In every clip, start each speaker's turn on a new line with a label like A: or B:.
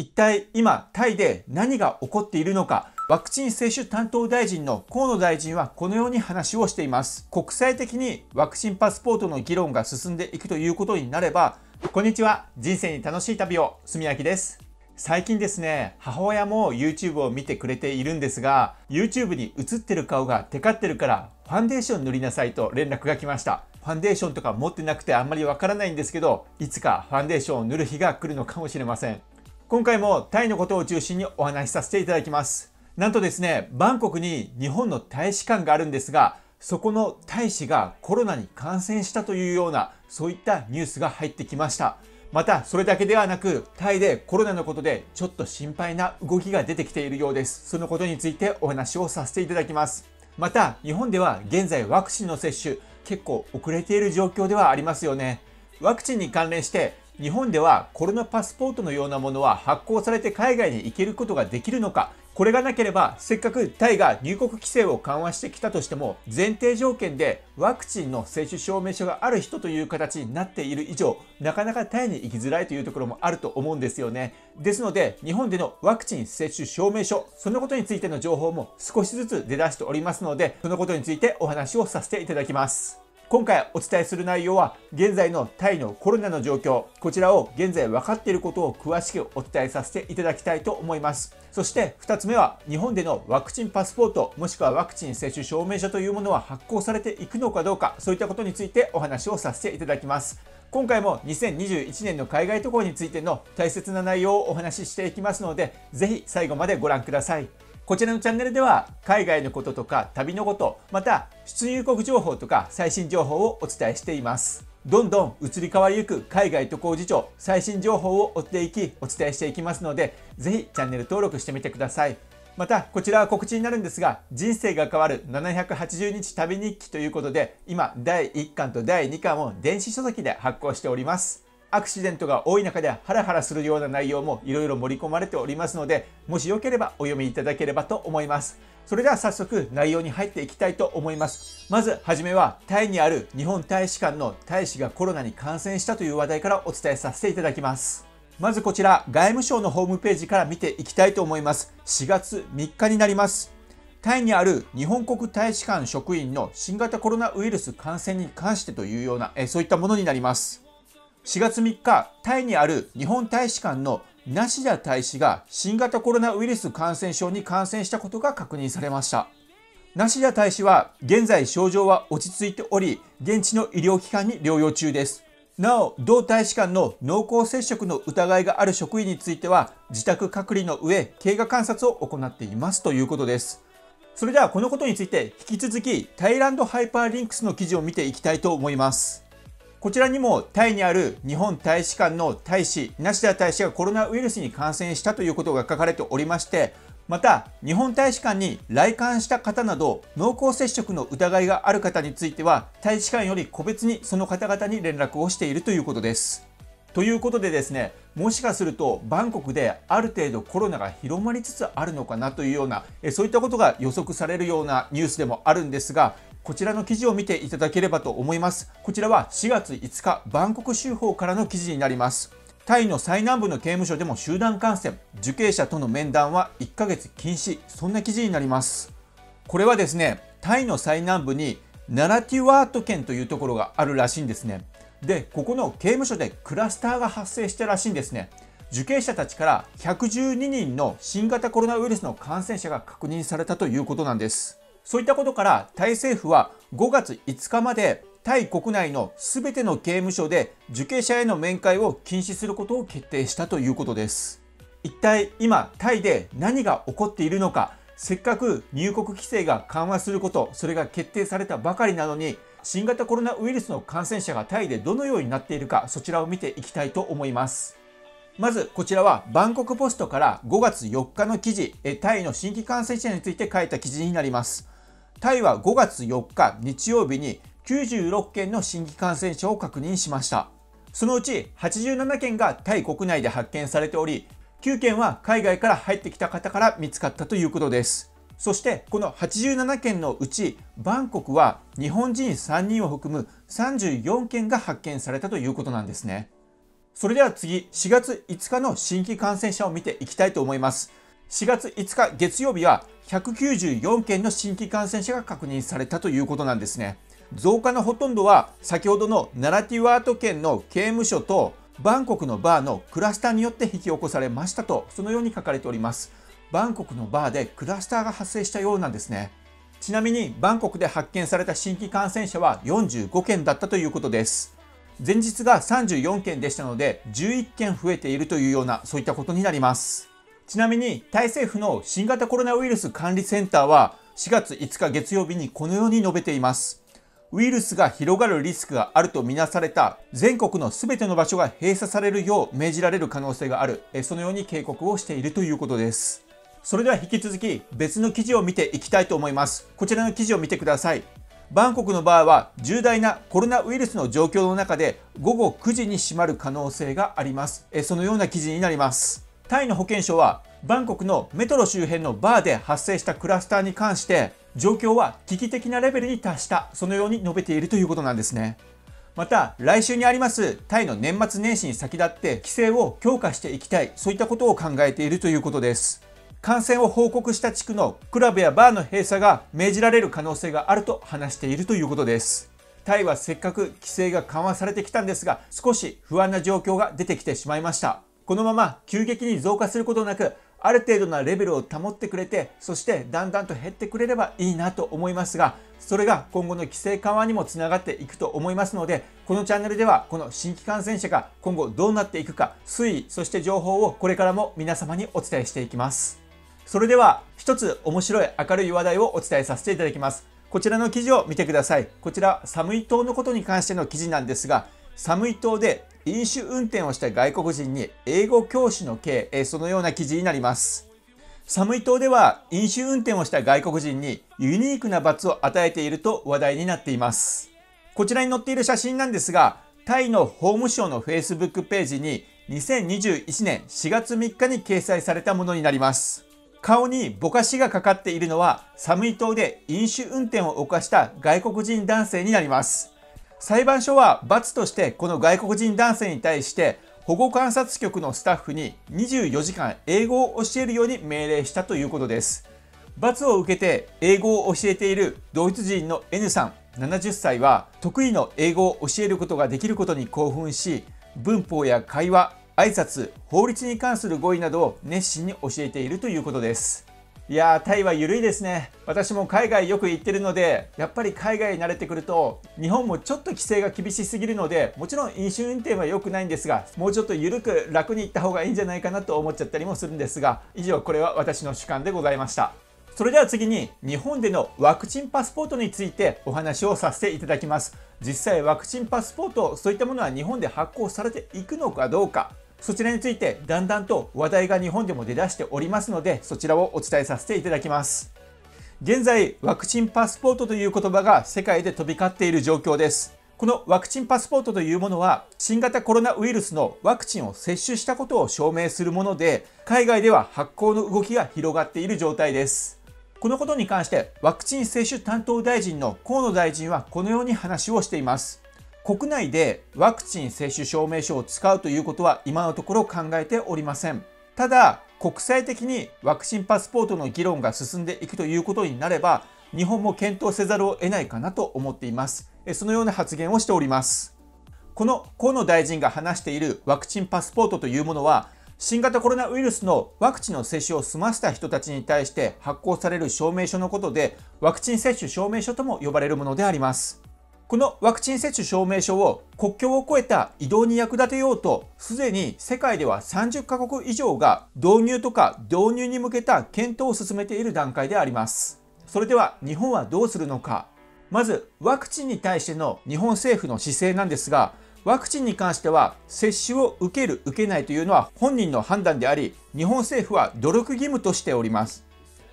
A: 一体今、タイで何が起こっているのか、ワクチン接種担当大臣の河野大臣はこのように話をしています。国際的にワクチンパスポートの議論が進んでいくということになれば、こんにちは。人生に楽しい旅を、住明です。最近ですね、母親も YouTube を見てくれているんですが、YouTube に映ってる顔がテカってるからファンデーション塗りなさいと連絡が来ました。ファンデーションとか持ってなくてあんまりわからないんですけど、いつかファンデーションを塗る日が来るのかもしれません。今回もタイのことを中心にお話しさせていただきます。なんとですね、バンコクに日本の大使館があるんですが、そこの大使がコロナに感染したというような、そういったニュースが入ってきました。また、それだけではなく、タイでコロナのことでちょっと心配な動きが出てきているようです。そのことについてお話をさせていただきます。また、日本では現在ワクチンの接種、結構遅れている状況ではありますよね。ワクチンに関連して、日本ではコロナパスポートのようなものは発行されて海外に行けることができるのか、これがなければせっかくタイが入国規制を緩和してきたとしても、前提条件でワクチンの接種証明書がある人という形になっている以上、なかなかタイに行きづらいというところもあると思うんですよね。ですので、日本でのワクチン接種証明書、そのことについての情報も少しずつ出だしておりますので、そのことについてお話をさせていただきます。今回お伝えする内容は現在のタイのコロナの状況、こちらを現在分かっていることを詳しくお伝えさせていただきたいと思います。そして2つ目は日本でのワクチンパスポートもしくはワクチン接種証明書というものは発行されていくのかどうか、そういったことについてお話をさせていただきます。今回も2021年の海外渡航についての大切な内容をお話ししていきますので、ぜひ最後までご覧ください。こちらのチャンネルでは海外のこととか旅のこと、また出入国情報とか最新情報をお伝えしています。どんどん移り変わりゆく海外渡航事情、最新情報を追っていきお伝えしていきますので、ぜひチャンネル登録してみてください。またこちらは告知になるんですが、人生が変わる780日旅日記ということで、今第1巻と第2巻を電子書籍で発行しております。アクシデントが多い中でハラハラするような内容もいろいろ盛り込まれておりますので、もしよければお読みいただければと思います。それでは早速内容に入っていきたいと思います。まずはじめはタイにある日本大使館の大使がコロナに感染したという話題からお伝えさせていただきます。まずこちら外務省のホームページから見ていきたいと思います。4月3日になります。タイにある日本国大使館職員の新型コロナウイルス感染に関してというようなそういったものになります。4月3日、タイにある日本大使館のナシダ大使が新型コロナウイルス感染症に感染したことが確認されました。ナシダ大使は現在症状は落ち着いており、現地の医療機関に療養中です。なお、同大使館の濃厚接触の疑いがある職員については自宅隔離の上、経過観察を行っていますということです。それではこのことについて引き続きタイランドハイパーリンクスの記事を見ていきたいと思います。こちらにもタイにある日本大使館の大使、ナシダ大使がコロナウイルスに感染したということが書かれておりまして、また日本大使館に来館した方など濃厚接触の疑いがある方については大使館より個別にその方々に連絡をしているということです。ということでですね、もしかするとバンコクである程度コロナが広まりつつあるのかなというような、そういったことが予測されるようなニュースでもあるんですが、こちらの記事を見ていただければと思います。こちらは4月5日、バンコク州法からの記事になります。タイの最南部の刑務所でも集団感染、受刑者との面談は1ヶ月禁止、そんな記事になります。これはですね、タイの最南部にナラティワート県というところがあるらしいんですね。で、ここの刑務所でクラスターが発生したらしいんですね。受刑者たちから112人の新型コロナウイルスの感染者が確認されたということなんです。そういったことからタイ政府は5月5日までタイ国内のすべての刑務所で受刑者への面会を禁止することを決定したということです。一体今タイで何が起こっているのか、せっかく入国規制が緩和すること、それが決定されたばかりなのに、新型コロナウイルスの感染者がタイでどのようになっているか、そちらを見ていきたいと思います。まずこちらはバンコクポストから5月4日の記事、タイの新規感染者について書いた記事になります。タイは5月4日日曜日に96件の新規感染者を確認しました。そのうち87件がタイ国内で発見されており、9件は海外から入ってきた方から見つかったということです。そしてこの87件のうちバンコクは日本人3人を含む34件が発見されたということなんですね。それでは次、4月5日の新規感染者を見ていきたいと思います。4月5日月曜日は194件の新規感染者が確認されたということなんですね。増加のほとんどは先ほどのナラティワート県の刑務所とバンコクのバーのクラスターによって引き起こされましたと、そのように書かれております。バンコクのバーでクラスターが発生したようなんですね。ちなみにバンコクで発見された新規感染者は45件だったということです。前日が34件でしたので11件増えているというような、そういったことになります。ちなみにタイ政府の新型コロナウイルス管理センターは4月5日月曜日にこのように述べています。ウイルスが広がるリスクがあるとみなされた全国のすべての場所が閉鎖されるよう命じられる可能性がある、そのように警告をしているということです。それでは引き続き別の記事を見ていきたいと思います。こちらの記事を見てください。バンコクのバーは重大なコロナウイルスの状況の中で午後9時に閉まる可能性があります。そのような記事になります。タイの保健省はバンコクのメトロ周辺のバーで発生したクラスターに関して状況は危機的なレベルに達した、そのように述べているということなんですね。また来週にありますタイの年末年始に先立って規制を強化していきたい、そういったことを考えているということです。感染を報告した地区のクラブやバーの閉鎖が命じられる可能性があると話しているということです。タイはせっかく規制が緩和されてきたんですが、少し不安な状況が出てきてしまいました。このまま急激に増加することなく、ある程度なレベルを保ってくれて、そしてだんだんと減ってくれればいいなと思いますが、それが今後の規制緩和にもつながっていくと思いますので、このチャンネルではこの新規感染者が今後どうなっていくか、推移、そして情報をこれからも皆様にお伝えしていきます。それでは一つ面白い明るい話題をお伝えさせていただきます。こちらの記事を見てください。こちらサムイ島のことに関しての記事なんですが、サムイ島で飲酒運転をした外国人に英語教師の刑、そのような記事になります。サムイ島では飲酒運転をした外国人にユニークな罰を与えていると話題になっています。こちらに載っている写真なんですが、タイの法務省の Facebook ページに2021年4月3日に掲載されたものになります。顔にぼかしがかかっているのはサムイ島で飲酒運転を犯した外国人男性になります。裁判所は罰としてこの外国人男性に対して保護観察局のスタッフに24時間英語を教えるように命令したということです。罰を受けて英語を教えているドイツ人の N さん70歳は得意の英語を教えることができることに興奮し、文法や会話、挨拶、法律に関する語彙などを熱心に教えているということです。いやー、タイは緩いですね。私も海外よく行ってるので、やっぱり海外に慣れてくると、日本もちょっと規制が厳しすぎるので、もちろん飲酒運転は良くないんですが、もうちょっと緩く楽に行った方がいいんじゃないかなと思っちゃったりもするんですが、以上これは私の主観でございました。それでは次に日本でのワクチンパスポートについてお話をさせていただきます。実際ワクチンパスポート、そういったものは日本で発行されていくのかどうか、そちらについてだんだんと話題が日本でも出だしておりますので、そちらをお伝えさせていただきます。現在ワクチンパスポートという言葉が世界で飛び交っている状況です。このワクチンパスポートというものは新型コロナウイルスのワクチンを接種したことを証明するもので、海外では発行の動きが広がっている状態です。このことに関してワクチン接種担当大臣の河野大臣はこのように話をしています。国内でワクチン接種証明書を使うということは今のところ考えておりません。ただ国際的にワクチンパスポートの議論が進んでいくということになれば、日本も検討せざるを得ないかなと思っています。そのような発言をしております。この河野大臣が話しているワクチンパスポートというものは、新型コロナウイルスのワクチンの接種を済ませた人たちに対して発行される証明書のことで、ワクチン接種証明書とも呼ばれるものであります。このワクチン接種証明書を国境を越えた移動に役立てようと、すでに世界では30カ国以上が導入とか導入に向けた検討を進めている段階であります。それでは日本はどうするのか。まずワクチンに対しての日本政府の姿勢なんですが、ワクチンに関しては接種を受ける受けないというのは本人の判断であり、日本政府は努力義務としております。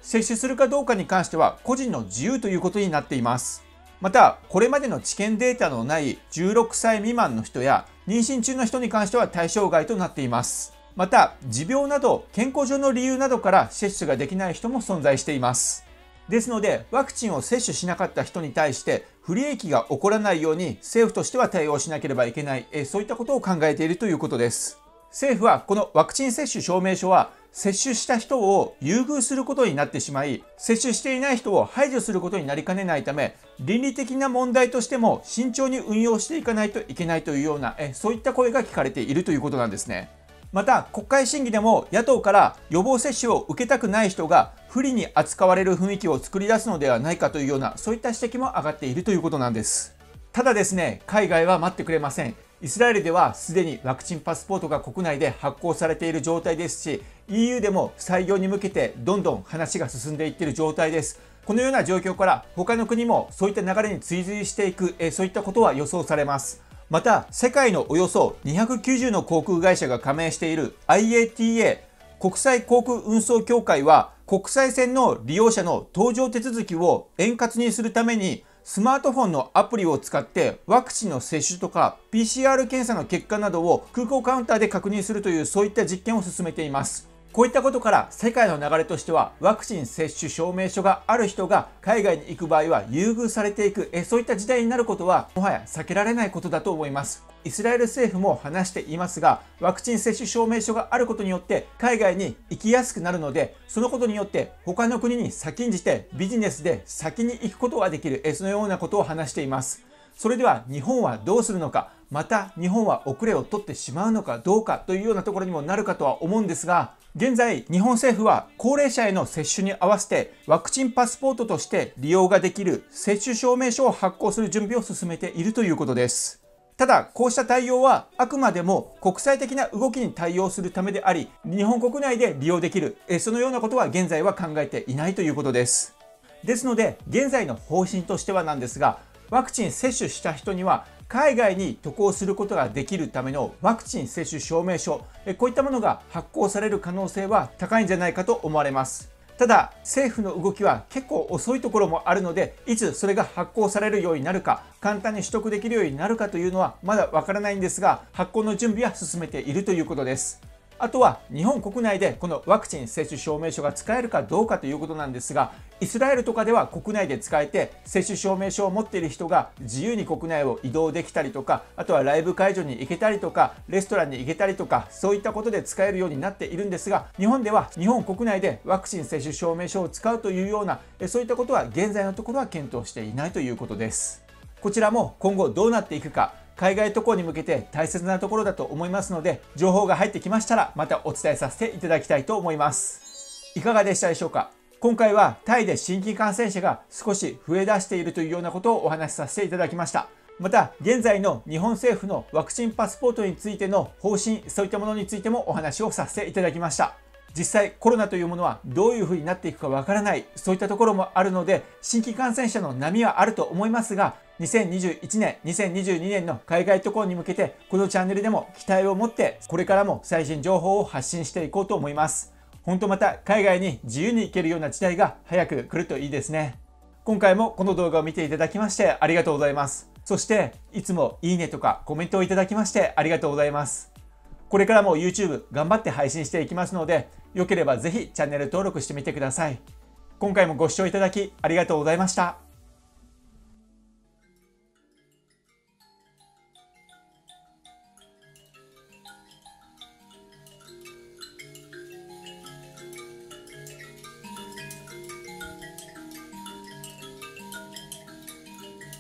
A: 接種するかどうかに関しては個人の自由ということになっています。またこれまでの治験データのない16歳未満の人や妊娠中の人に関しては対象外となっています。また持病など健康上の理由などから接種ができない人も存在しています。ですので、ワクチンを接種しなかった人に対して不利益が起こらないように政府としては対応しなければいけない、そういったことを考えているということです。政府はこのワクチン接種証明書は接種した人を優遇することになってしまい、接種していない人を排除することになりかねないため、倫理的な問題としても慎重に運用していかないといけないというような、そういった声が聞かれているということなんですね。また、国会審議でも野党から予防接種を受けたくない人が不利に扱われる雰囲気を作り出すのではないかというような、そういった指摘も上がっているということなんです。ただですね、海外は待ってくれません。イスラエルではすでにワクチンパスポートが国内で発行されている状態ですし、 EU でも採用に向けてどんどん話が進んでいっている状態です。このような状況から他の国もそういった流れに追随していく、そういったことは予想されます。また、世界のおよそ290の航空会社が加盟している IATA 国際航空運送協会は、国際線の利用者の搭乗手続きを円滑にするためにスマートフォンのアプリを使ってワクチンの接種とか PCR 検査の結果などを空港カウンターで確認するという、そういった実験を進めています。こういったことから世界の流れとしては、ワクチン接種証明書がある人が海外に行く場合は優遇されていく、そういった時代になることはもはや避けられないことだと思います。イスラエル政府も話していますが、ワクチン接種証明書があることによって海外に行きやすくなるので、そのことによって他の国に先んじてビジネスで先に行くことができる、そのようなことを話しています。それでは日本はどうするのか、また日本は遅れを取ってしまうのかどうかというようなところにもなるかとは思うんですが、現在日本政府は高齢者への接種に合わせてワクチンパスポートとして利用ができる接種証明書を発行する準備を進めているということです。ただ、こうした対応はあくまでも国際的な動きに対応するためであり、日本国内で利用できる、そのようなことは現在は考えていないということです。ですので、現在の方針としてはなんですが、ワクチン接種した人には海外に渡航することができるためのワクチン接種証明書、こういったものが発行される可能性は高いんじゃないかと思われます。ただ、政府の動きは結構遅いところもあるので、いつそれが発行されるようになるか、簡単に取得できるようになるかというのはまだわからないんですが、発行の準備は進めているということです。あとは日本国内でこのワクチン接種証明書が使えるかどうかということなんですが、イスラエルとかでは国内で使えて、接種証明書を持っている人が自由に国内を移動できたりとか、あとはライブ会場に行けたりとか、レストランに行けたりとか、そういったことで使えるようになっているんですが、日本では日本国内でワクチン接種証明書を使うというような、そういったことは現在のところは検討していないということです。こちらも今後どうなっていくか、海外渡航に向けて大切なところだと思いますので、情報が入ってきましたらまたお伝えさせていただきたいと思います。いかがでしたでしょうか。今回はタイで新規感染者が少し増え出しているというようなことをお話しさせていただきました。また現在の日本政府のワクチンパスポートについての方針、そういったものについてもお話をさせていただきました。実際コロナというものはどういうふうになっていくかわからない、そういったところもあるので、新規感染者の波はあると思いますが、2021年、2022年の海外渡航に向けてこのチャンネルでも期待を持ってこれからも最新情報を発信していこうと思います。本当また海外に自由に行けるような時代が早く来るといいですね。今回もこの動画を見ていただきましてありがとうございます。そしていつもいいねとかコメントをいただきましてありがとうございます。これからも YouTube 頑張って配信していきますので、よければぜひチャンネル登録してみてください。今回もご視聴いただきありがとうございました。